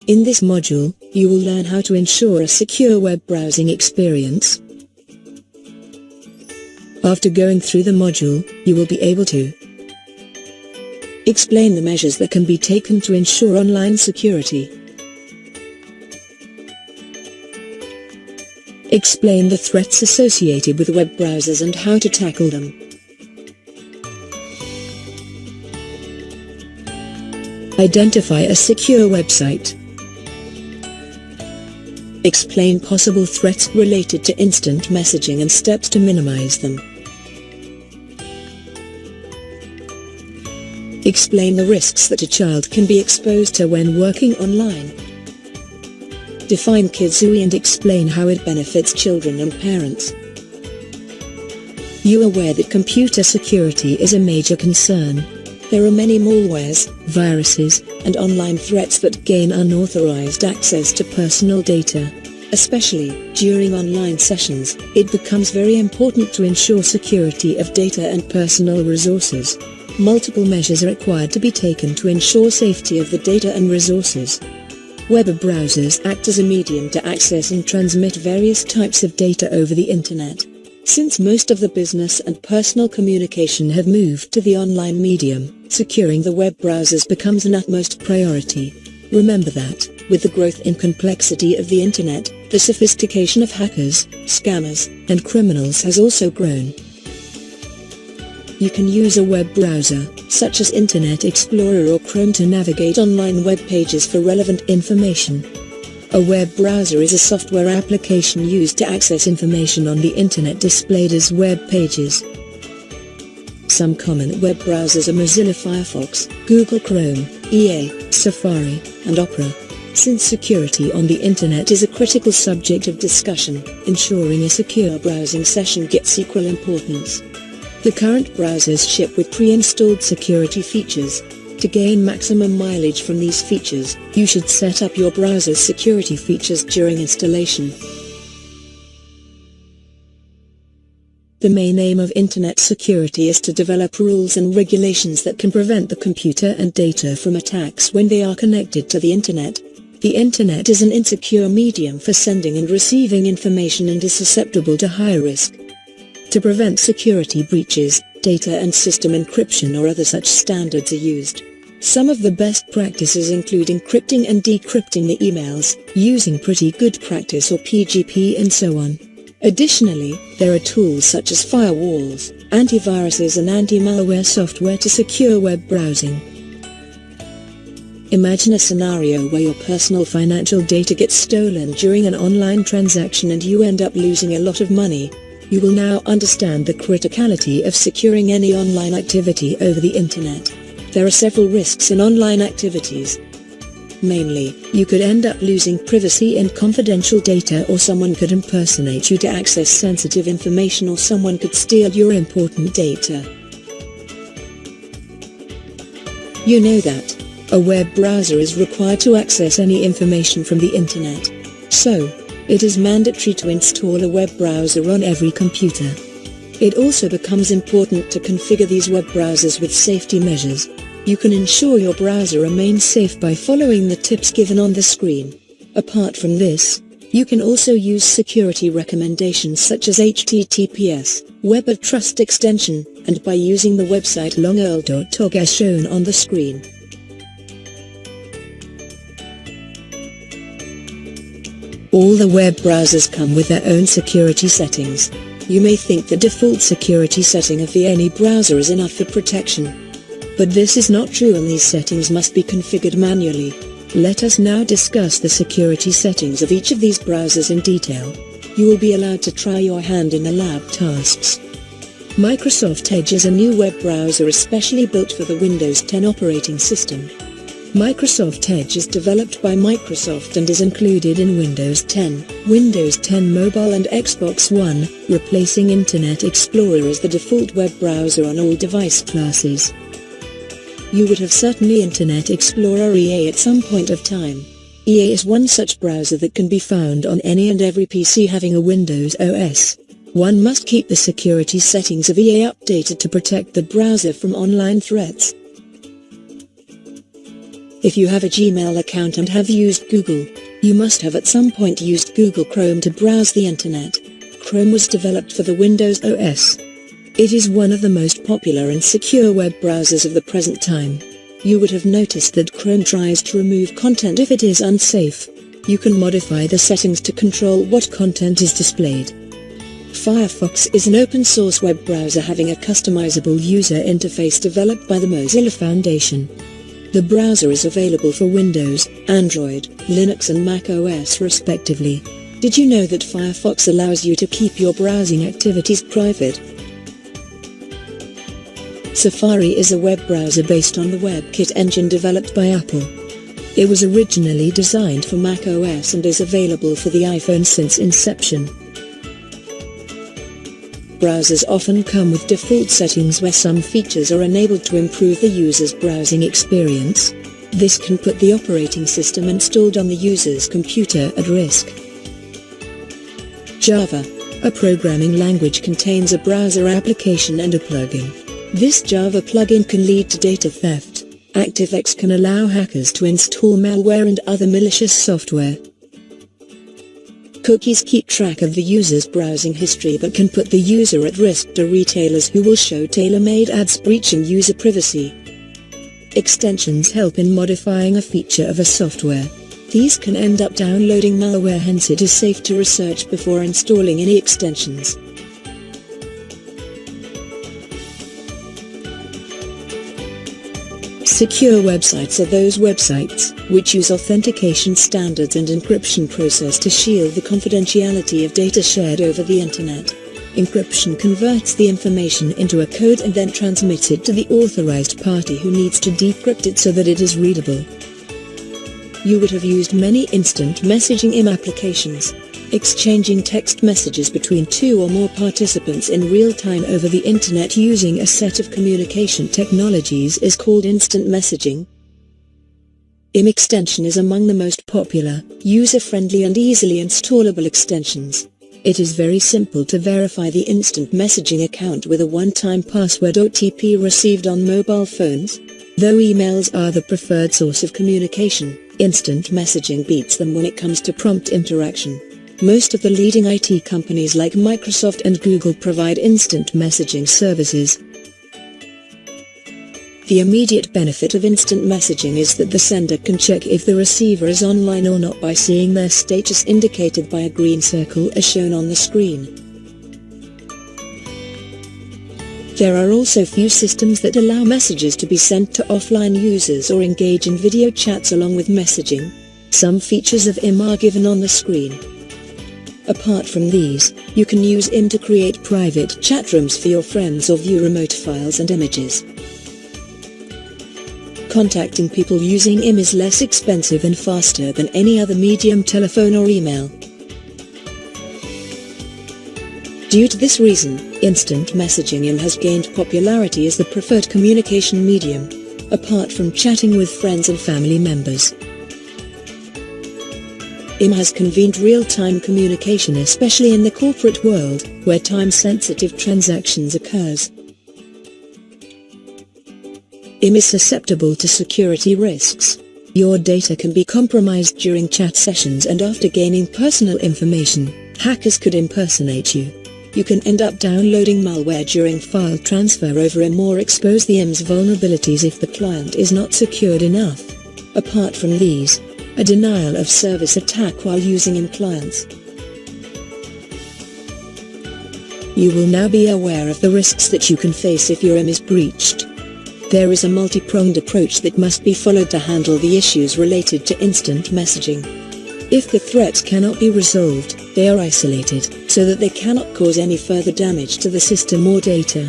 In this module, you will learn how to ensure a secure web browsing experience. After going through the module, you will be able to explain the measures that can be taken to ensure online security, explain the threats associated with web browsers and how to tackle them, identify a secure website, explain possible threats related to instant messaging and steps to minimize them, explain the risks that a child can be exposed to when working online, define KidZooey and explain how it benefits children and parents. You are aware that computer security is a major concern. There are many malwares, viruses, and online threats that gain unauthorized access to personal data. Especially during online sessions, it becomes very important to ensure security of data and personal resources. Multiple measures are required to be taken to ensure safety of the data and resources. Web browsers act as a medium to access and transmit various types of data over the internet. Since most of the business and personal communication have moved to the online medium, securing the web browsers becomes an utmost priority. Remember that, with the growth in complexity of the internet, the sophistication of hackers, scammers, and criminals has also grown. You can use a web browser, such as Internet Explorer or Chrome, to navigate online web pages for relevant information. A web browser is a software application used to access information on the internet displayed as web pages. Some common web browsers are Mozilla Firefox, Google Chrome, EA, Safari, and Opera. Since security on the internet is a critical subject of discussion, ensuring a secure browsing session gets equal importance. The current browsers ship with pre-installed security features. To gain maximum mileage from these features, you should set up your browser's security features during installation. The main aim of internet security is to develop rules and regulations that can prevent the computer and data from attacks when they are connected to the internet. The internet is an insecure medium for sending and receiving information and is susceptible to high risk. To prevent security breaches, data and system encryption or other such standards are used. Some of the best practices include encrypting and decrypting the emails, using Pretty Good Practice or PGP and so on. Additionally, there are tools such as firewalls, antiviruses and anti-malware software to secure web browsing. Imagine a scenario where your personal financial data gets stolen during an online transaction and you end up losing a lot of money. You will now understand the criticality of securing any online activity over the internet. There are several risks in online activities. Mainly, you could end up losing privacy and confidential data, or someone could impersonate you to access sensitive information, or someone could steal your important data. You know that a web browser is required to access any information from the internet. So, it is mandatory to install a web browser on every computer. It also becomes important to configure these web browsers with safety measures. You can ensure your browser remains safe by following the tips given on the screen. Apart from this, you can also use security recommendations such as HTTPS, Web of Trust extension, and by using the website longearl.org as shown on the screen. All the web browsers come with their own security settings. You may think the default security setting of any browser is enough for protection. But this is not true, and these settings must be configured manually. Let us now discuss the security settings of each of these browsers in detail. You will be allowed to try your hand in the lab tasks. Microsoft Edge is a new web browser especially built for the Windows 10 operating system. Microsoft Edge is developed by Microsoft and is included in Windows 10, Windows 10 Mobile and Xbox One, replacing Internet Explorer as the default web browser on all device classes. You would have certainly Internet Explorer EA at some point of time. EA is one such browser that can be found on any and every PC having a Windows OS. One must keep the security settings of EA updated to protect the browser from online threats. If you have a Gmail account and have used Google, you must have at some point used Google Chrome to browse the internet. Chrome was developed for the Windows OS. It is one of the most popular and secure web browsers of the present time. You would have noticed that Chrome tries to remove content if it is unsafe. You can modify the settings to control what content is displayed. Firefox is an open-source web browser having a customizable user interface developed by the Mozilla Foundation. The browser is available for Windows, Android, Linux and Mac OS respectively. Did you know that Firefox allows you to keep your browsing activities private? Safari is a web browser based on the WebKit engine developed by Apple. It was originally designed for Mac OS and is available for the iPhone since inception. Browsers often come with default settings where some features are enabled to improve the user's browsing experience. This can put the operating system installed on the user's computer at risk. Java, a programming language, contains a browser application and a plugin. This Java plugin can lead to data theft. ActiveX can allow hackers to install malware and other malicious software. Cookies keep track of the user's browsing history but can put the user at risk to retailers who will show tailor-made ads breaching user privacy. Extensions help in modifying a feature of a software. These can end up downloading malware, hence it is safe to research before installing any extensions. Secure websites are those websites which use authentication standards and encryption process to shield the confidentiality of data shared over the internet. Encryption converts the information into a code and then transmits it to the authorized party who needs to decrypt it so that it is readable. You would have used many instant messaging IM applications. Exchanging text messages between two or more participants in real time over the internet using a set of communication technologies is called instant messaging. IM extension is among the most popular, user-friendly and easily installable extensions. It is very simple to verify the instant messaging account with a one-time password OTP received on mobile phones. Though emails are the preferred source of communication, instant messaging beats them when it comes to prompt interaction. Most of the leading IT companies like Microsoft and Google provide instant messaging services. The immediate benefit of instant messaging is that the sender can check if the receiver is online or not by seeing their status indicated by a green circle as shown on the screen. There are also few systems that allow messages to be sent to offline users or engage in video chats along with messaging. Some features of IM are given on the screen. Apart from these, you can use IM to create private chat rooms for your friends or view remote files and images. Contacting people using IM is less expensive and faster than any other medium, telephone or email. Due to this reason, instant messaging IM has gained popularity as the preferred communication medium, apart from chatting with friends and family members. IM has convened real-time communication, especially in the corporate world, where time-sensitive transactions occurs. IM is susceptible to security risks. Your data can be compromised during chat sessions, and after gaining personal information, hackers could impersonate you. You can end up downloading malware during file transfer over IM or expose the IM's vulnerabilities if the client is not secured enough. Apart from these, a denial of service attack while using IM clients. You will now be aware of the risks that you can face if your IM is breached. There is a multi-pronged approach that must be followed to handle the issues related to instant messaging. If the threats cannot be resolved, they are isolated, so that they cannot cause any further damage to the system or data.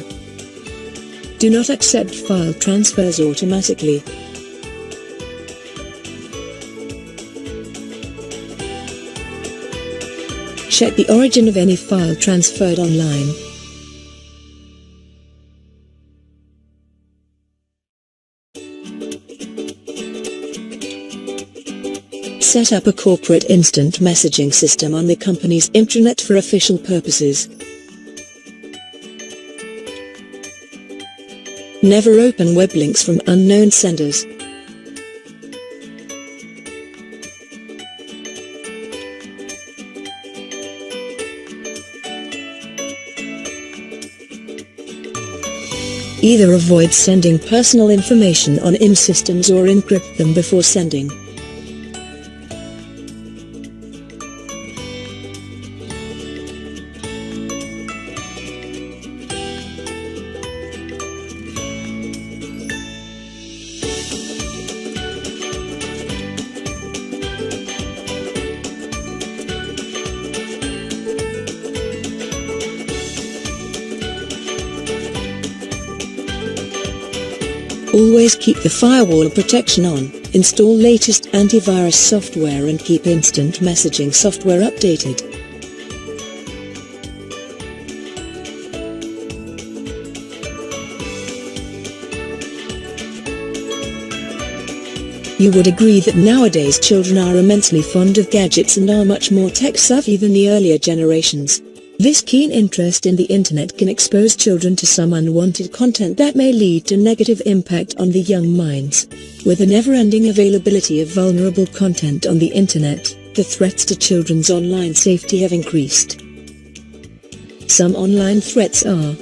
Do not accept file transfers automatically. Check the origin of any file transferred online. Set up a corporate instant messaging system on the company's intranet for official purposes. Never open web links from unknown senders. Either avoid sending personal information on IM systems or encrypt them before sending. Always keep the firewall protection on, install latest antivirus software and keep instant messaging software updated. You would agree that nowadays children are immensely fond of gadgets and are much more tech-savvy than the earlier generations. This keen interest in the internet can expose children to some unwanted content that may lead to negative impact on the young minds. With the never-ending availability of vulnerable content on the internet, the threats to children's online safety have increased. Some online threats are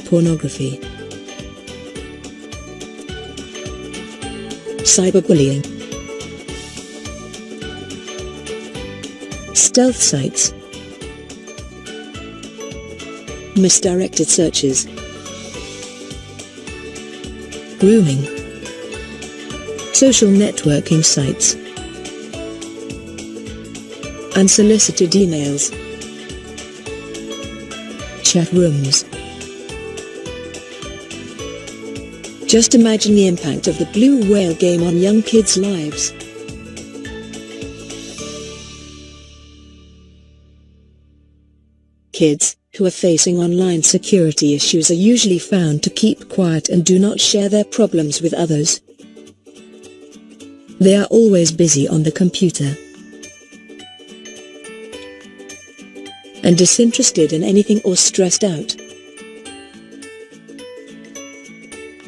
pornography, cyberbullying, stealth sites, misdirected searches, grooming, social networking sites, unsolicited emails, chat rooms. Just imagine the impact of the Blue Whale game on young kids' lives. Kids who are facing online security issues are usually found to keep quiet and do not share their problems with others. They are always busy on the computer and disinterested in anything or stressed out.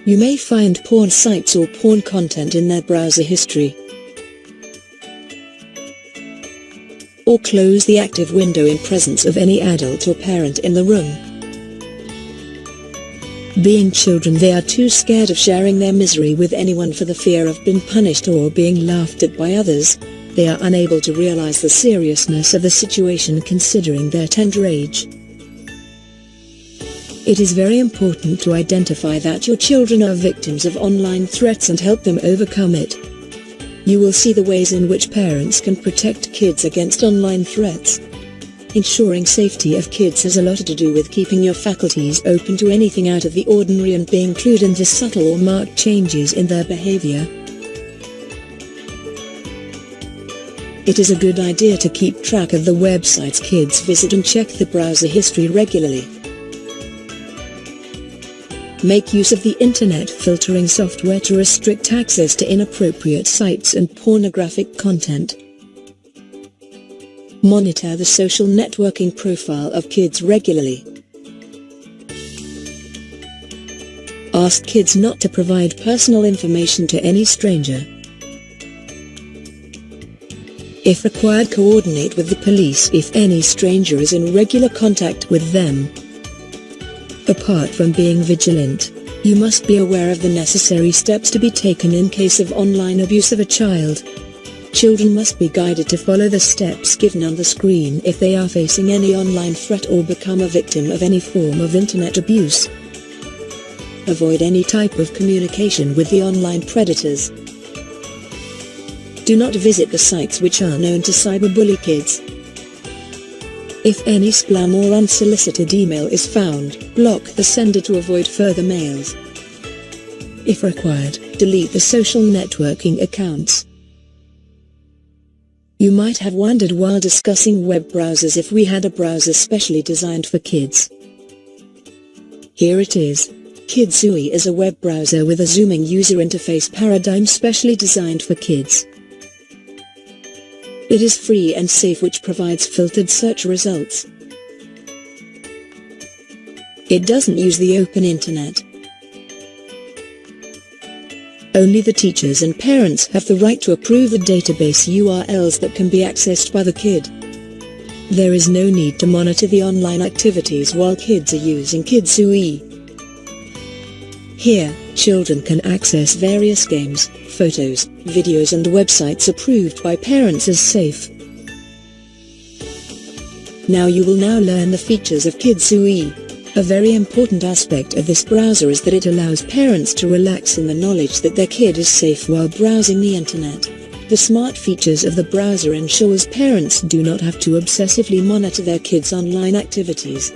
You may find porn sites or porn content in their browser history, or close the active window in presence of any adult or parent in the room. Being children, they are too scared of sharing their misery with anyone for the fear of being punished or being laughed at by others. They are unable to realize the seriousness of the situation considering their tender age. It is very important to identify that your children are victims of online threats and help them overcome it. You will see the ways in which parents can protect kids against online threats. Ensuring safety of kids has a lot to do with keeping your faculties open to anything out of the ordinary and being clued into subtle or marked changes in their behavior. It is a good idea to keep track of the websites kids visit and check the browser history regularly. Make use of the internet filtering software to restrict access to inappropriate sites and pornographic content. Monitor the social networking profile of kids regularly. Ask kids not to provide personal information to any stranger. If required, coordinate with the police if any stranger is in regular contact with them. Apart from being vigilant, you must be aware of the necessary steps to be taken in case of online abuse of a child. Children must be guided to follow the steps given on the screen if they are facing any online threat or become a victim of any form of internet abuse. Avoid any type of communication with the online predators. Do not visit the sites which are known to cyberbully kids. If any spam or unsolicited email is found, block the sender to avoid further mails. If required, delete the social networking accounts. You might have wondered while discussing web browsers if we had a browser specially designed for kids. Here it is. KidZooey is a web browser with a zooming user interface paradigm specially designed for kids. It is free and safe, which provides filtered search results. It doesn't use the open internet. Only the teachers and parents have the right to approve the database URLs that can be accessed by the kid. There is no need to monitor the online activities while kids are using KidZooey. Here, children can access various games, photos, videos and websites approved by parents as safe. Now you will learn the features of KidSui. A very important aspect of this browser is that it allows parents to relax in the knowledge that their kid is safe while browsing the internet. The smart features of the browser ensures parents do not have to obsessively monitor their kids' online activities.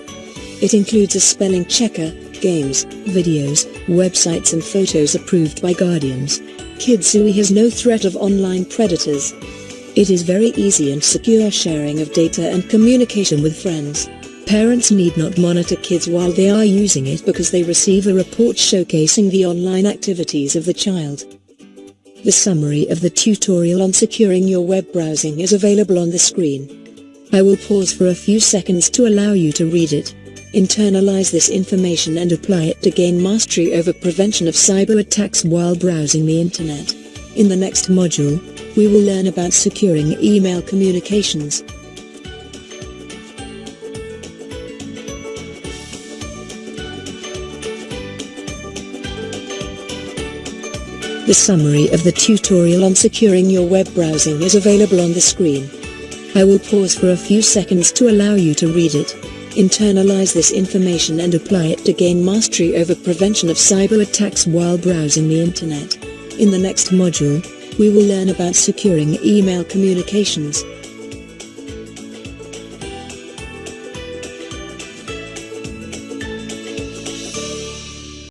It includes a spelling checker, games, videos, websites and photos approved by guardians. KidSui has no threat of online predators. It is very easy and secure sharing of data and communication with friends. Parents need not monitor kids while they are using it because they receive a report showcasing the online activities of the child. The summary of the tutorial on securing your web browsing is available on the screen. I will pause for a few seconds to allow you to read it. Internalize this information and apply it to gain mastery over prevention of cyber attacks while browsing the internet. In the next module, we will learn about securing email communications. The summary of the tutorial on securing your web browsing is available on the screen. I will pause for a few seconds to allow you to read it. Internalize this information and apply it to gain mastery over prevention of cyber attacks while browsing the internet. In the next module, we will learn about securing email communications.